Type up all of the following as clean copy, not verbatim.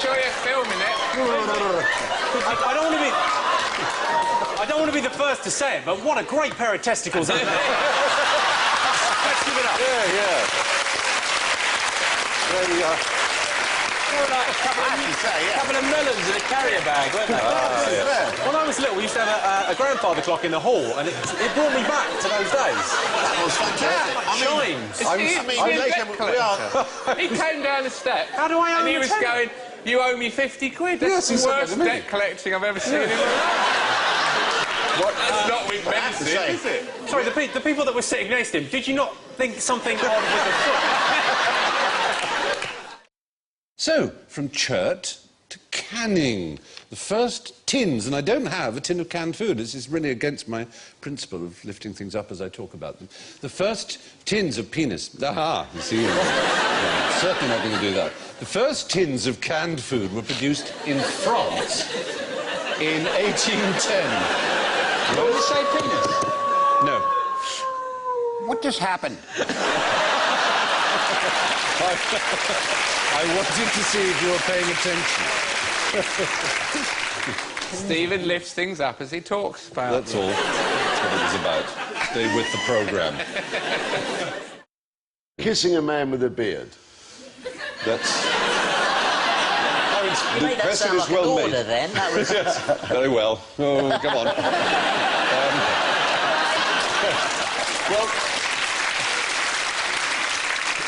sure you're filming it. I don't want to be the first to say it, but what a great pair of testicles. Let's give it up. Yeah, yeah. There we are. They were like a couple of melons in a carrier bag, weren't they? Yeah. When I was little, we used to have a grandfather clock in the hall, and it brought me back to those days. That was fantastic. He came down the steps. How do I own And he was a going, you owe me 50 quid. That's Yes, the worst debt collecting I've ever seen in my life. That's not with medicine, is it? Sorry, the people that were sitting next to him, did you not think something odd with the foot? So, from Churt to Canning, the first tins, and I don't have a tin of canned food. This is really against my principle of lifting things up as I talk about them. The first tins of penis. Aha, you see. Yeah, certainly not going to do that. The first tins of canned food were produced in France in 1810. What did you say, penis? No. What just happened? I wanted to see if you were paying attention. Stephen lifts things up as he talks about That's all. That's what it was about. Stay with the programme. Kissing a man with a beard. That's... You made that sound like an order, then. That was... Yes, very well. Oh, come on. Well,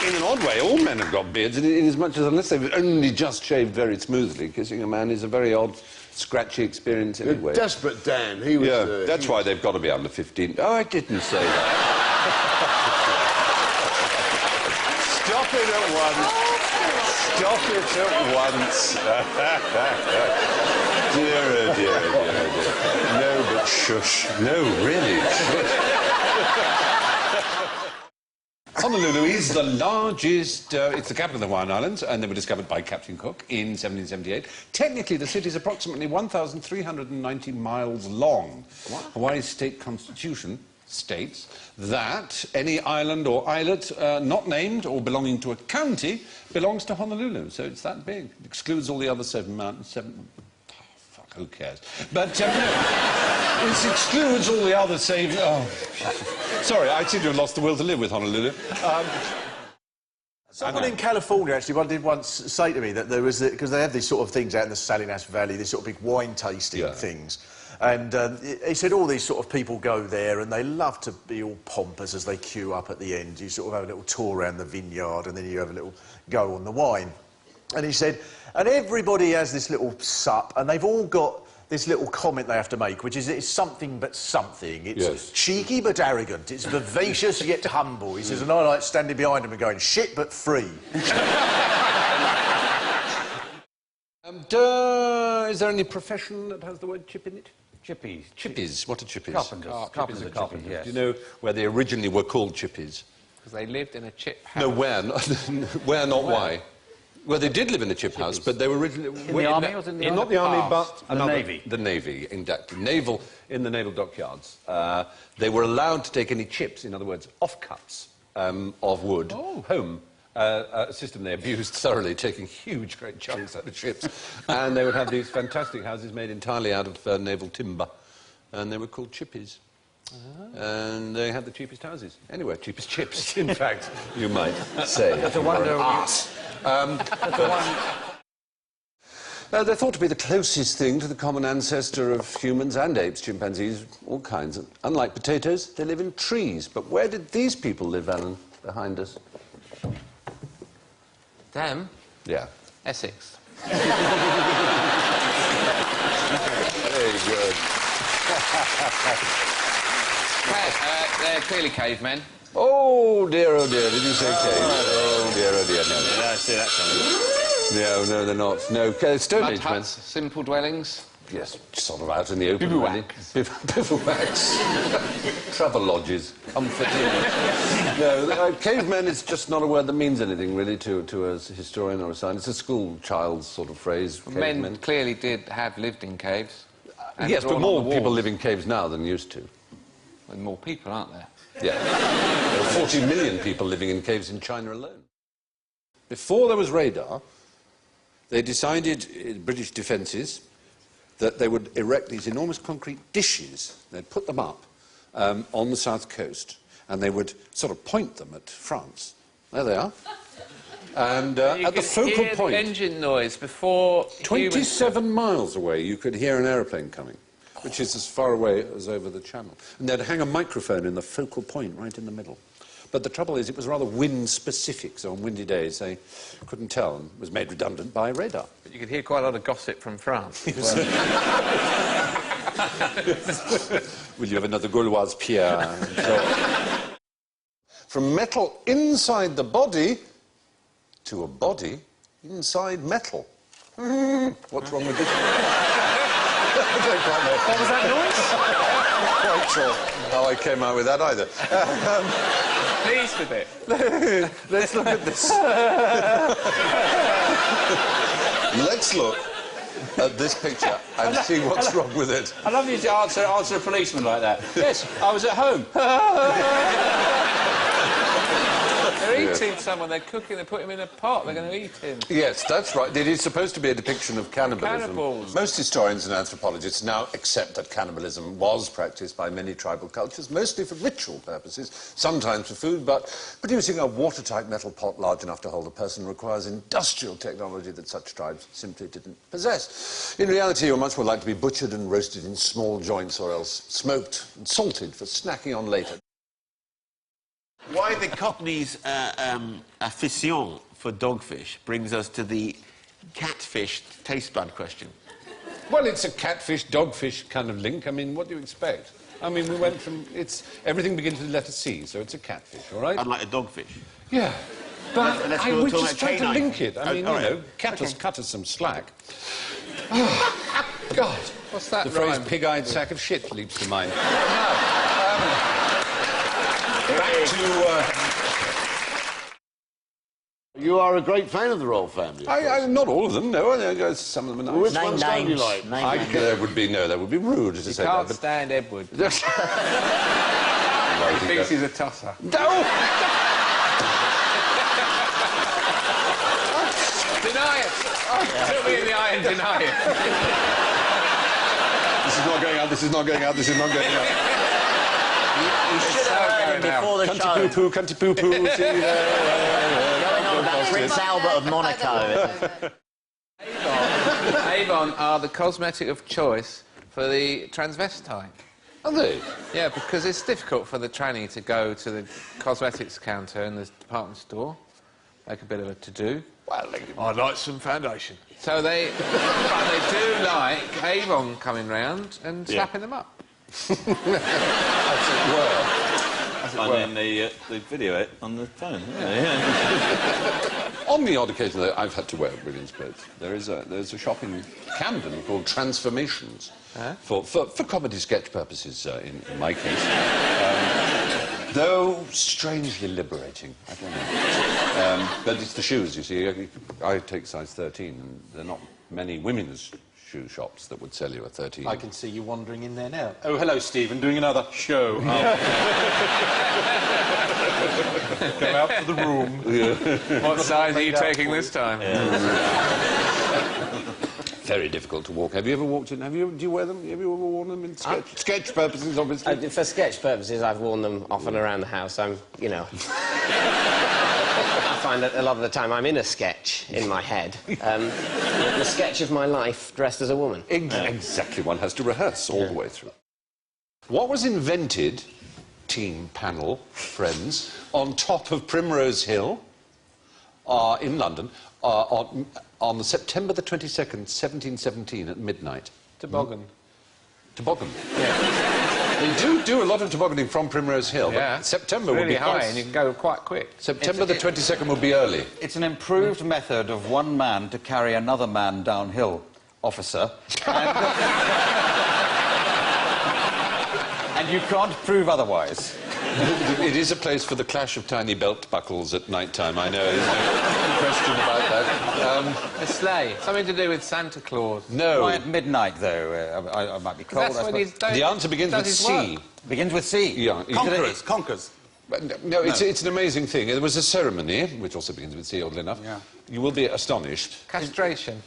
in an odd way, all men have got beards, in as much as, unless they've only just shaved very smoothly, kissing a man is a very odd, scratchy experience anyway. Desperate Dan, he was... Yeah, that's why they've got to be under 15. Oh, I didn't say that. Stop it at once. Stop it at once. Dear, oh dear, oh dear, oh dear. No, but shush. No, really, shush. Honolulu is the largest... it's the capital of the Hawaiian Islands, and they were discovered by Captain Cook in 1778. Technically, the city is approximately 1,390 miles long. What? Hawaii's state constitution states that any island or islet not named or belonging to a county belongs to Honolulu. So it's that big. It excludes all the other 7 mountains. Who cares? But, no, this excludes all the other sorry, I seem to have lost the will to live with Honolulu. Someone in California, actually, did once say to me that there was... Because they have these sort of things out in the Salinas Valley, these sort of big wine-tasting things. And he said all these sort of people go there and they love to be all pompous as they queue up at the end. You sort of have a little tour around the vineyard and then you have a little go on the wine. And he said, and everybody has this little sup, and they've all got this little comment they have to make, which is it's something but something. It's cheeky but arrogant. It's vivacious yet humble. He says, and I like standing behind him and going, shit but free. Is there any profession that has the word chip in it? Chippies. Chippies. What are chippies? Carpenters. Oh, Carpenters are carpenters, yes. Do you know where they originally were called chippies? Because they lived in a chip house. No, where? Where, not why. Well, they did live in a chip house, but they were originally... In the army or in the not the army, but... The Navy. The Navy, exactly. In the naval dockyards. They were allowed to take any chips, in other words, offcuts of wood, home. A system they abused thoroughly, taking huge, great chunks out of ships. And they would have these fantastic houses made entirely out of naval timber. And they were called chippies. And they had the cheapest houses. Anyway, cheapest chips, in fact, you might say. That's a wonder. They're thought to be the closest thing to the common ancestor of humans and apes, chimpanzees, all kinds. Unlike potatoes, they live in trees. But where did these people live, Alan, behind us? Them? Yeah. Essex. Very good. They're clearly cavemen. Oh dear, did you say cave? Oh dear, no. Yeah, I see that coming. No, they're not. No, Stone Mud Age men. huts, simple dwellings. Yes, sort of out in the open. Bivouacs. Really. Bivouacs. Travel lodges. Comforting. No, cavemen is just not a word that means anything, really, to a historian or a scientist. It's a school child's sort of phrase. Men clearly did have lived in caves. Yes, but more people live in caves now than used to. With more people, aren't there? Yeah. There are 40 million people living in caves in China alone. Before there was radar, they decided, British defences, that they would erect these enormous concrete dishes. They'd put them up on the south coast, and they would sort of point them at France. There they are. And at the focal point... the engine noise before... 27 miles away, you could hear an aeroplane coming, which is as far away as over the channel. And they'd hang a microphone in the focal point right in the middle. But the trouble is, it was rather wind-specific, so on windy days they couldn't tell, and was made redundant by radar. But you could hear quite a lot of gossip from France. Will you have another Gauloise Pierre? From metal inside the body to a body inside metal. What's wrong with this? I don't quite know. What was that noise? Not quite sure how I came out with that either. Pleased with it. Let's look at this. Let's look at this picture and see what's wrong with it. I love you to answer a policeman like that. Yes, I was at home. They're eating someone, they're cooking, they put him in a pot, they're going to eat him. Yes, that's right. It is supposed to be a depiction of cannibalism. Cannibals. Most historians and anthropologists now accept that cannibalism was practiced by many tribal cultures, mostly for ritual purposes, sometimes for food, but producing a watertight metal pot large enough to hold a person requires industrial technology that such tribes simply didn't possess. In reality, you're much more likely to be butchered and roasted in small joints or else smoked and salted for snacking on later. Why the Cockney's afición for dogfish brings us to the catfish taste bud question. Well, it's a catfish, dogfish kind of link. I mean, what do you expect? I mean, we went from... Everything begins with the letter C, so it's a catfish, all right? Unlike a dogfish. Yeah. But Let's we're talk just about trying to canine. link it. I mean, all you right. know, cut us some slack. Oh, God. What's that The phrase rhyme? pig-eyed sack of shit leaps to mind. Back to... You are a great fan of the royal family. of course. not all of them, no. Some of them are nice. Which Name ones don't you names. like? Name names. That would be rude to say Can't that. stand Edward. But... He thinks he's a tosser. No! Deny it! Look me in the eye and deny it. This is not going out, this is not going out, this is not going out. You should have heard him before the show. Cunty-poo-poo, cunty-poo-poo, see you there. Going on about Prince Albert of Monaco. Avon are the cosmetic of choice for the transvestite. Are they? Yeah, because it's difficult for the tranny to go to the cosmetics counter in the department store, make a bit of a to-do. Well, I'd like some foundation. So they... but they do like Avon coming round and slapping them up. as it were. And then they video it on the phone, don't they? Yeah. On the odd occasion that I've had to wear Williams clothes, there's a shop in Camden called Transformations for comedy sketch purposes, in my case. Though strangely liberating, I don't know. But it's the shoes, you see. I take size 13, and there are not many women's shoe shops that would sell you a 13. I can see you wandering in there now. Oh, hello, Stephen, doing another show. Come out to the room. What size are you taking this time? Very difficult to walk. Have you ever walked in? Do you wear them? Have you ever worn them in sketch purposes, obviously? For sketch purposes, I've worn them often around the house. You know... I find that a lot of the time I'm in a sketch in my head. The sketch of my life dressed as a woman. Exactly. One has to rehearse all the way through. What was invented, team panel, friends, on top of Primrose Hill in London on the September the 22nd, 1717 at midnight? Toboggan. Toboggan? Yeah. They do a lot of tobogganing from Primrose Hill, but September really would be high and you can go quite quick. September the 22nd would be early. It's an improved method of one man to carry another man downhill, officer. And you can't prove otherwise. It is a place for the clash of tiny belt buckles at night time, I know. There's no question about that. A sleigh. Something to do with Santa Claus. No. Why at midnight, though? I might be cold. That's when he's The answer begins with C. Begins with C. Yeah. Conquerors. Conquers. But no, it's an amazing thing. There was a ceremony, which also begins with C, oddly enough. Yeah. You will be astonished. Castration.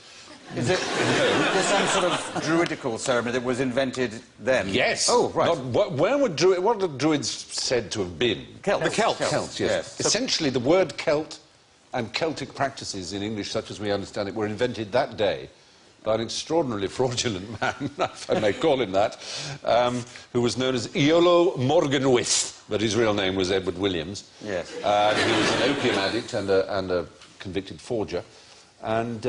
Is it some sort of druidical ceremony that was invented then? Yes. Oh, right. What are Druids said to have been? Celts. The Celts. Celts, yes. Essentially, the word Celt and Celtic practices in English, such as we understand it, were invented that day by an extraordinarily fraudulent man, if I may call him that, who was known as Iolo Morganwith, but his real name was Edward Williams. Yes. He was an opium addict and a convicted forger. And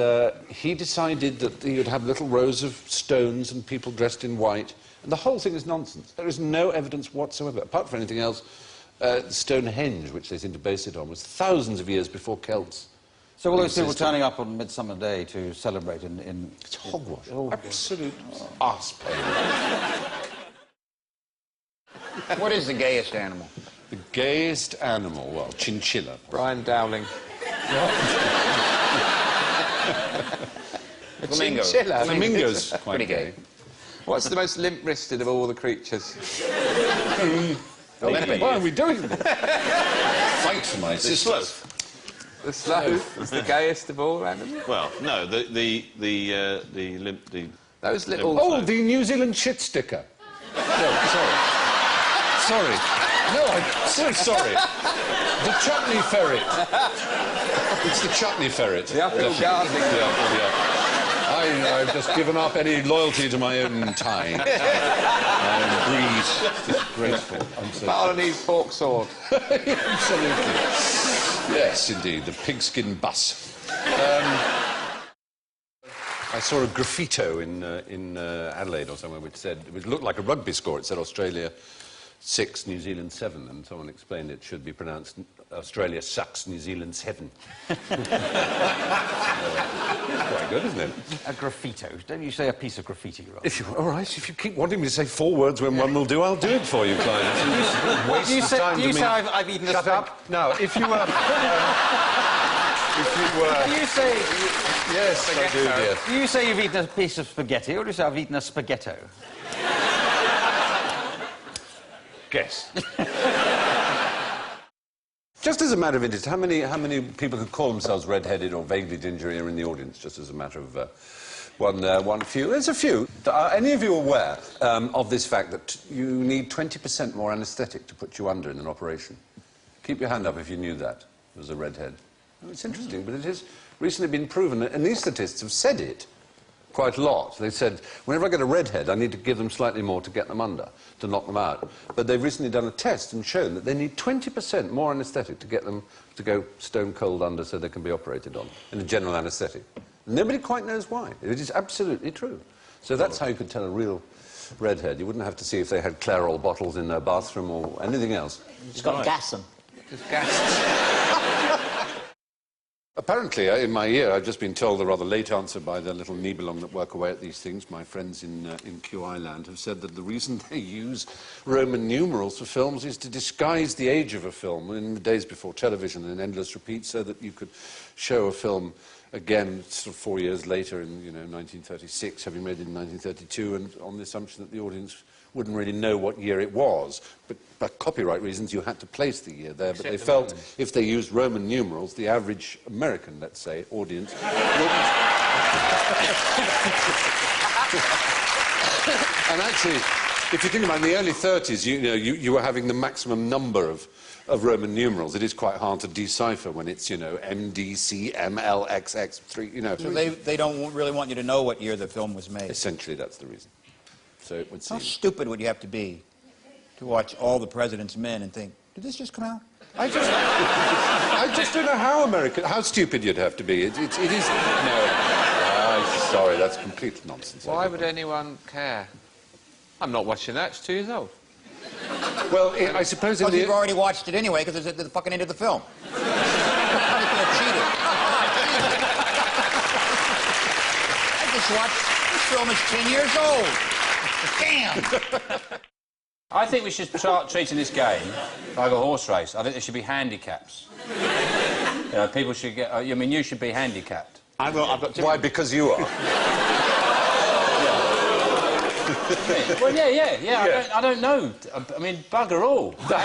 he decided that he would have little rows of stones and people dressed in white. And the whole thing is nonsense. There is no evidence whatsoever, apart from anything else. Stonehenge, which they seem to base it on, was thousands of years before Celts. So all those people turning up on Midsummer Day to celebrate in... It's hogwash. Absolute arse pain. What is the gayest animal? The gayest animal? Well, chinchilla. Brian Dowling. Flamingo. Chinchilla. Flamingo's quite Pretty gay. What's the most limp-wristed of all the creatures? Why are we doing that? Fight for my sister. The sloth is the gayest of all animals. Well, no, the Those little... Oh, the New Zealand shit sticker. No, sorry. No, I'm so sorry. The chutney ferret. It's the chutney ferret. The uphill gardening. Yeah. I've just given up any loyalty to my own time. And breed. Disgraceful. I'm so Balinese pork sword. Absolutely. Yes, indeed. The pigskin bus. I saw a graffito in Adelaide or somewhere which said, it looked like a rugby score. It said Australia 6, New Zealand 7, and someone explained it should be pronounced Australia sucks, New Zealand 7. Quite good, isn't it? A graffito. Don't you say a piece of graffiti, Rob? All right, if you keep wanting me to say 4 words when one will do, I'll do it for you, Clive. Do you say I've eaten a... Shut up. Now, if you were... Do you say... Yes, I do, dear. Do you say you've eaten a piece of spaghetti, or do you say I've eaten a spaghetto? Guess. Just as a matter of interest, how many people who call themselves red-headed or vaguely gingery are in the audience, just as a matter of one few? There's a few. Are any of you aware of this fact that you need 20% more anaesthetic to put you under in an operation? Keep your hand up if you knew that, as a redhead. It's interesting, but it has recently been proven, and anaesthetists have said it quite a lot. They said, whenever I get a redhead, I need to give them slightly more to get them under, to knock them out. But they've recently done a test and shown that they need 20% more anaesthetic to get them to go stone cold under so they can be operated on, in a general anaesthetic. Nobody quite knows why. It is absolutely true. So that's how you could tell a real redhead. You wouldn't have to see if they had Clairol bottles in their bathroom or anything else. It's got gas in. Just gas. Apparently, in my ear, I've just been told the rather late answer by the little Nibelung that work away at these things. My friends in QI land have said that the reason they use Roman numerals for films is to disguise the age of a film in the days before television and endless repeats, so that you could show a film again sort of 4 years later in 1936, having made it in 1932, and on the assumption that the audience wouldn't really know what year it was. But for copyright reasons, you had to place the year there. But they felt if they used Roman numerals, the average American, let's say, audience wouldn't... And actually, if you think about it, in the early 30s, you were having the maximum number of Roman numerals. It is quite hard to decipher when it's, MDC, MLXX3, So they don't really want you to know what year the film was made. Essentially, that's the reason. So it would seem... How stupid would you have to be to watch All the President's Men and think, did this just come out? I just don't know how stupid you'd have to be. It is... No. Sorry, that's complete nonsense. Why would anyone care? I'm not watching that. It's 2 years old. Well, I suppose... Because you've already watched it anyway, because it's at the fucking end of the film. How do you feel cheated? I just watched... This film is 10 years old. Damn! I think we should start treating this game like a horse race. I think there should be handicaps. People should get... you should be handicapped. Why? Because you are? Well, yeah. I don't know. I mean, bugger all. But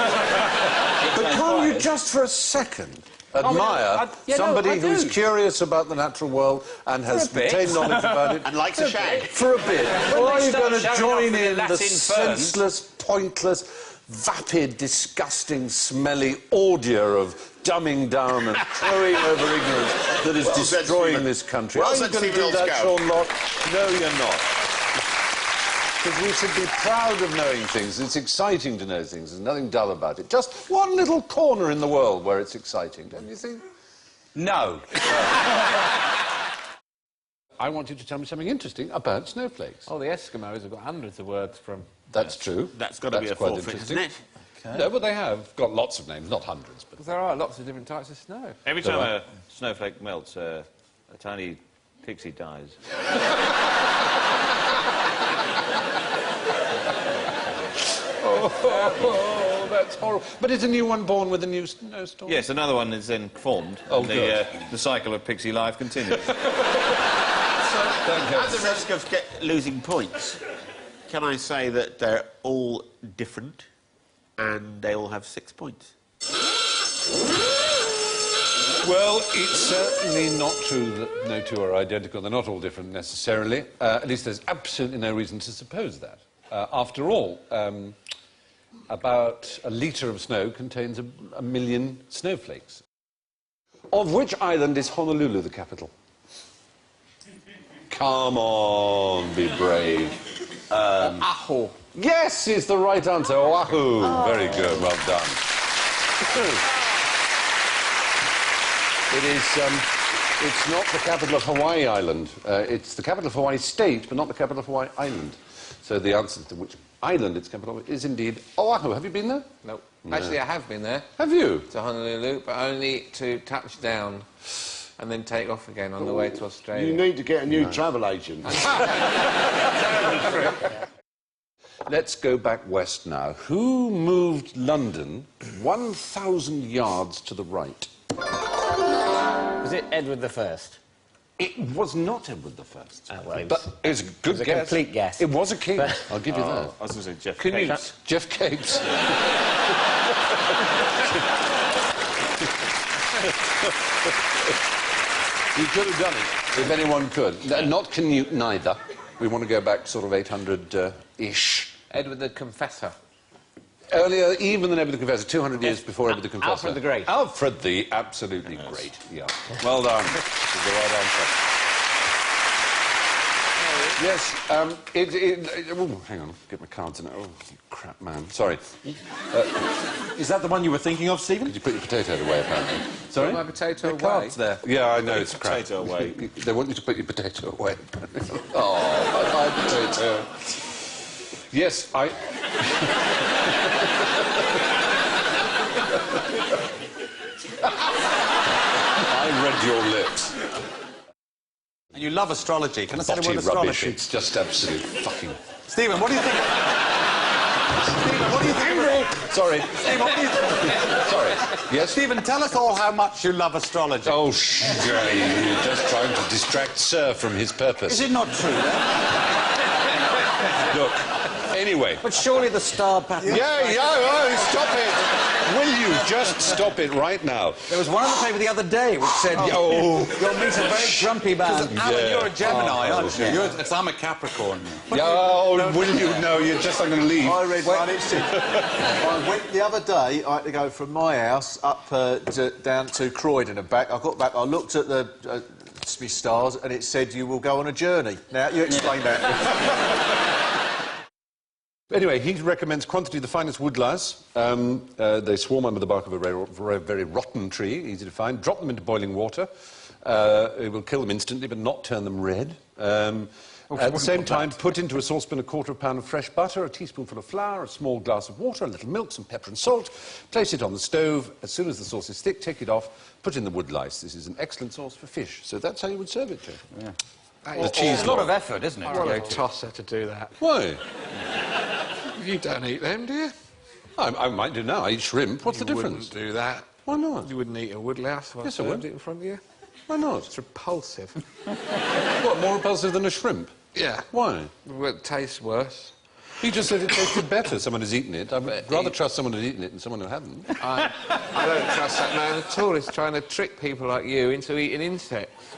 can't you just for a second admire somebody who's curious about the natural world and has retained knowledge about it? And likes a shag. For a bit. Or are you going to join in the Latin senseless, pointless, vapid, disgusting, smelly orgia of dumbing down and crowing over ignorance that is destroying this country? Are you going to do that, Sean Locke? No, you're not. Because we should be proud of knowing things. It's exciting to know things. There's nothing dull about it. Just one little corner in the world where it's exciting, don't you think? No. I want you to tell me something interesting about snowflakes. Oh, the Eskimos have got hundreds of words from... That's true. That's got to be a quite forfeit, isn't it? Okay. No, but they have got lots of names, not hundreds. But there are lots of different types of snow. Every time a snowflake melts, a tiny pixie dies. Oh, that's horrible. But is a new one born with a new snowstorm? Yes, another one is then formed. Oh, and the cycle of pixie life continues. At the risk of losing points, can I say that they're all different and they all have 6 points? Well, it's certainly not true that no two are identical. They're not all different necessarily. At least there's absolutely no reason to suppose that. After all, about a litre of snow contains a million snowflakes. Of which island is Honolulu the capital? Come on, be brave. Oahu. Yes, is the right answer. Oahu. Very good. Well done. It is. It's not the capital of Hawaii Island. It's the capital of Hawaii State, but not the capital of Hawaii Island. So the answer to which island it's capital is indeed Oahu. Have you been there? No. Actually, I have been there. Have you? To Honolulu, but only to touch down and then take off again on the way to Australia. You need to get a new travel agent. Let's go back west now. Who moved London 1,000 yards to the right? Was it Edward I? It was not Edward I. Well, But it was a good guess. A complete guess. It was a king. I'll give you that. I was going to say Jeff Canute. Capes. Jeff Capes. You could have done it, if anyone could. Not Canute, neither. We want to go back sort of 800-ish. Edward the Confessor. Earlier, even than Edward the Confessor, 200 years before Edward the Confessor. Alfred the Great. Alfred the absolutely great, yeah. Well done. That's the right answer. Yes, oh, hang on, get my cards in it. Oh, you crap, man. Sorry. Is that the one you were thinking of, Stephen? Could you put your potato away, apparently? Sorry? Put my potato away? Cards there. Yeah, I know, it's crap. Potato away. They want you to put your potato away. Oh, my potato. Yes, I read your lips. And you love astrology. Can I say the Botty word rubbish. astrology? It's just absolute fucking... Stephen, what do you think? Stephen, what do you think? Sorry. Stephen, what do you think? Sorry. Yes? Stephen, tell us all how much you love astrology. Oh, you're just trying to distract Sir from his purpose. Is it not true, then? Look, anyway... But surely the star pattern... Stop it! Will you just stop it right now? There was one in the paper the other day which said, you'll meet a very grumpy man. Alan, you're a Gemini, aren't you? I'm a Capricorn. Will you? No, you're just not going to leave. I read one. I went the other day. I had to go from my house up down to Croydon and back. I got back. I looked at the my stars, and it said you will go on a journey. Now you explain that. Anyway, he recommends quantity of the finest woodlice. They swarm under the bark of a very rotten tree, easy to find. Drop them into boiling water. It will kill them instantly, but not turn them red. At the same time, put into a saucepan a quarter of a pound of fresh butter, a teaspoonful of flour, a small glass of water, a little milk, some pepper and salt. Place it on the stove. As soon as the sauce is thick, take it off, put in the woodlice. This is an excellent sauce for fish. So that's how you would serve it, Jeff. Yeah. The cheese. It's a lot of effort, isn't it? What a tosser to do that. Why? You don't eat them, do you? I might do now. I eat shrimp. What's the difference? You wouldn't do that. Why not? You wouldn't eat a woodlouse if I served it in front of you. Why not? It's repulsive. What, more repulsive than a shrimp? Yeah. Why? Well, it tastes worse. He just said it tasted better. Someone has eaten it. I'd rather trust someone who's eaten it than someone who hadn't. I don't trust that man at all. He's trying to trick people like you into eating insects.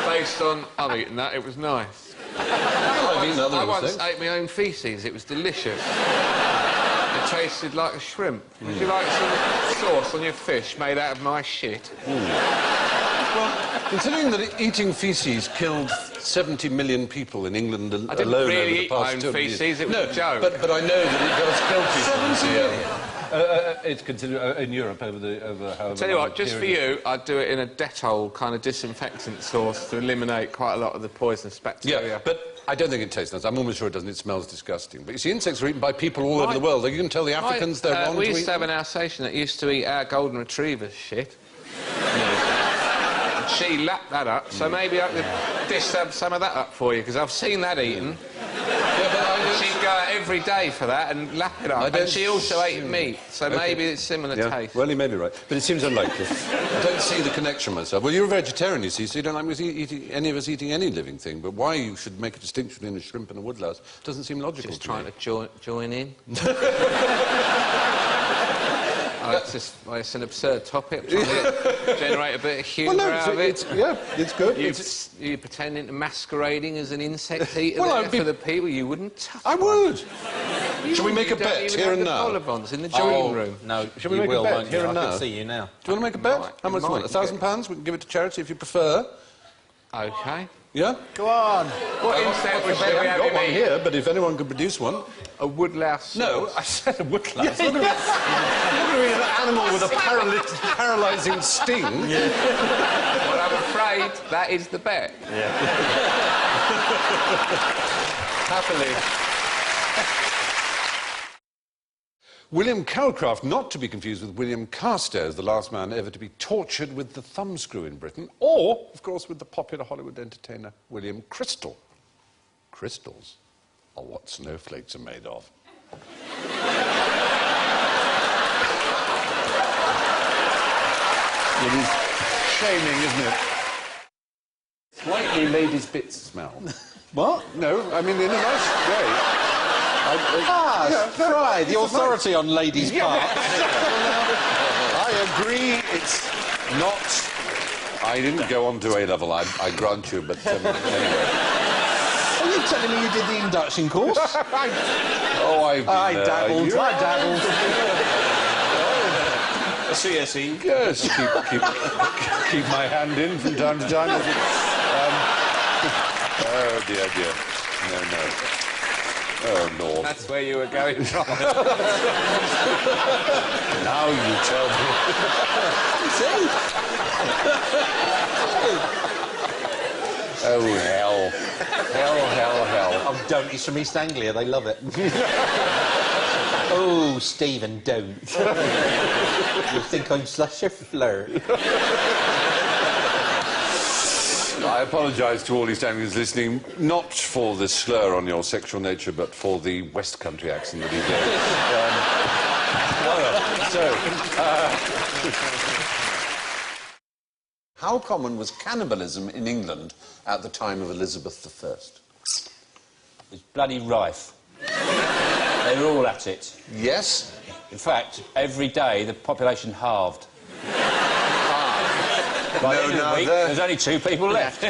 Based on, I've eaten that, it was nice. I once ate my own faeces. It was delicious. It tasted like a shrimp. Would you like some sauce on your fish made out of my shit? Well, considering that eating faeces killed 70 million people in England alone I didn't really over the eat my past own faeces, it was a joke. But I know that it does kill people. It's considered in Europe over however. Tell you what, just for you, I'd do it in a Dettol kind of disinfectant sauce to eliminate quite a lot of the poisonous bacteria. Yeah, but I don't think it tastes nice. I'm almost sure it doesn't. It smells disgusting. But you see, insects are eaten by people all over the world. You can tell the Africans they're wrong to eat. We used to have an Alsatian that used to eat our golden retriever's shit. She lapped that up, so maybe I could dish some of that up for you, because I've seen that eaten. She'd go out every day for that and lap it up. And she also ate meat, so maybe it's similar taste. Well, you may be right, but it seems unlikely. I don't see the connection myself. Well, you're a vegetarian, you see, so you don't like any of us eating any living thing, but why you should make a distinction between a shrimp and a woodlouse doesn't seem logical Just to trying me. to join in. It's an absurd topic. Trying to generate a bit of humour out of it. It's good. You're pretending to masquerading as an insect eater for the people. You wouldn't touch I would. Shall we make a bet here and now? In the dream room. No, shall we make a bet here and now? I can see you now. Do you want to make a bet? How much do you want? £1,000? We can give it to charity if you prefer. OK. Yeah? Go on. What insect would I haven't got one here, but if anyone could produce one. A woodlouse. No, I said a woodlouse. You're going to be an animal with a paralysing sting. Well, I'm afraid that is the bet. Yeah. Happily. William Calcraft, not to be confused with William Carstairs, the last man ever to be tortured with the thumbscrew in Britain, or, of course, with the popular Hollywood entertainer William Crystal. Crystals are what snowflakes are made of. It is shaming, isn't it? Slightly ladies' bits smell. What? No, I mean in a nice way. Fry, the authority on ladies' parts. I agree, it's not... I didn't go on to A-level, I grant you, but anyway. Are you telling me you did the induction course? I dabbled. A CSE? Yes, keep my hand in from time to time. Oh, dear. No. Oh, Lord. That's where you were going wrong. Now you tell me. See? Oh, hell. Hell. Oh, don't. He's from East Anglia. They love it. Oh, Stephen, don't. You think I'm such a flirt? I apologise to all East Anglians listening, not for the slur on your sexual nature, but for the West Country accent that he did. How common was cannibalism in England at the time of Elizabeth I? It was bloody rife. They were all at it. Yes? In fact, every day the population halved. There's only 2 people left.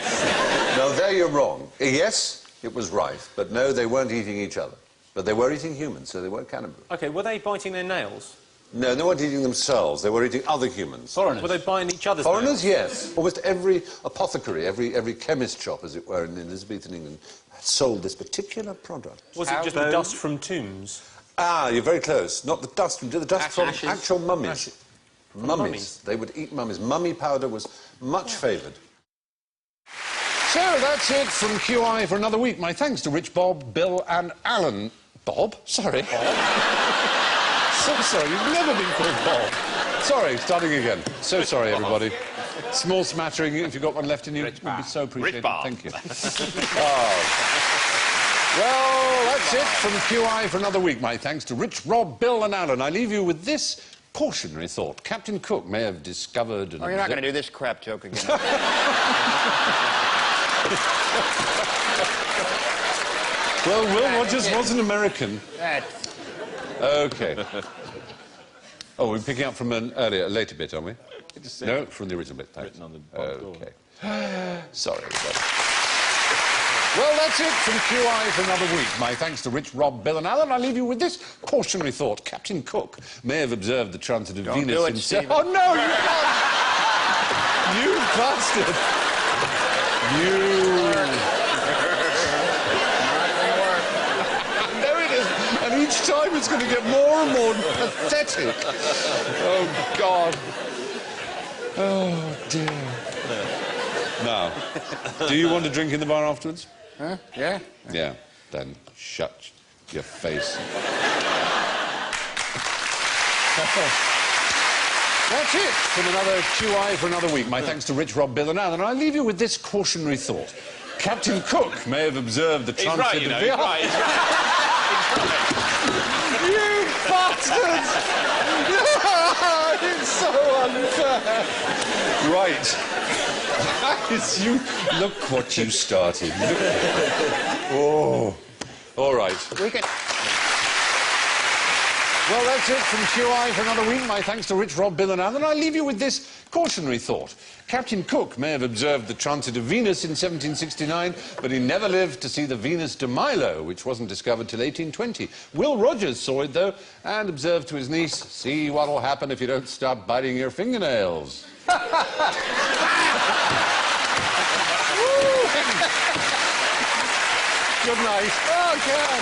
No, there you're wrong. Yes, it was rife, but no, they weren't eating each other. But they were eating humans, so they weren't cannibals. OK, were they biting their nails? No, they weren't eating themselves. They were eating other humans. Foreigners. Were they biting each other's Foreigners, nails? yes. Almost every apothecary, every chemist shop, as it were, in Elizabethan England, sold this particular product. Was it just the dust from tombs? Ah, you're very close. Not the dust from... The dust from ashes. actual mummies. Mummies. They would eat mummies. Mummy powder was much favoured. So that's it from QI for another week. My thanks to Rich, Bob, Bill and Alan. Bob? Sorry. So sorry, you've never been called Bob. Sorry, starting again. So sorry, everybody. Small smattering, if you've got one left in you, it would be so appreciated. Thank you. Well, that's it from QI for another week. My thanks to Rich, Rob, Bill and Alan. I leave you with this cautionary thought. Captain Cook may have discovered... Oh, you're not going to do this crap joke again. Well, Will Rogers was an American. OK. Oh, we're picking up from a later bit, aren't we? No, from the original bit, thanks. Written on the OK. Sorry, everybody. Well, that's it from QI for another week. My thanks to Rich, Rob, Bill and Alan. I leave you with this cautionary thought. Captain Cook may have observed the transit of Venus do it, himself. Stephen. Oh, no, you can't! You bastard! No, it isn't. And each time it's going to get more and more pathetic. Oh, God. Oh, dear. Now, do you want a drink in the bar afterwards? Huh? Yeah? Yeah, then shut your face. That's it from another QI for another week. My thanks to Rich, Rob, Bill and Alan. I leave you with this cautionary thought. Captain Cook may have observed the transit right, you know, he's right, he's You bastards! It's so unfair. Right. You look what you started. Oh, all right. We can... Well, that's it from QI for another week. My thanks to Rich, Rob, Bill and Alan. I leave you with this cautionary thought. Captain Cook may have observed the transit of Venus in 1769, but he never lived to see the Venus de Milo, which wasn't discovered till 1820. Will Rogers saw it, though, and observed to his niece, see what'll happen if you don't stop biting your fingernails. Good night. Oh, God.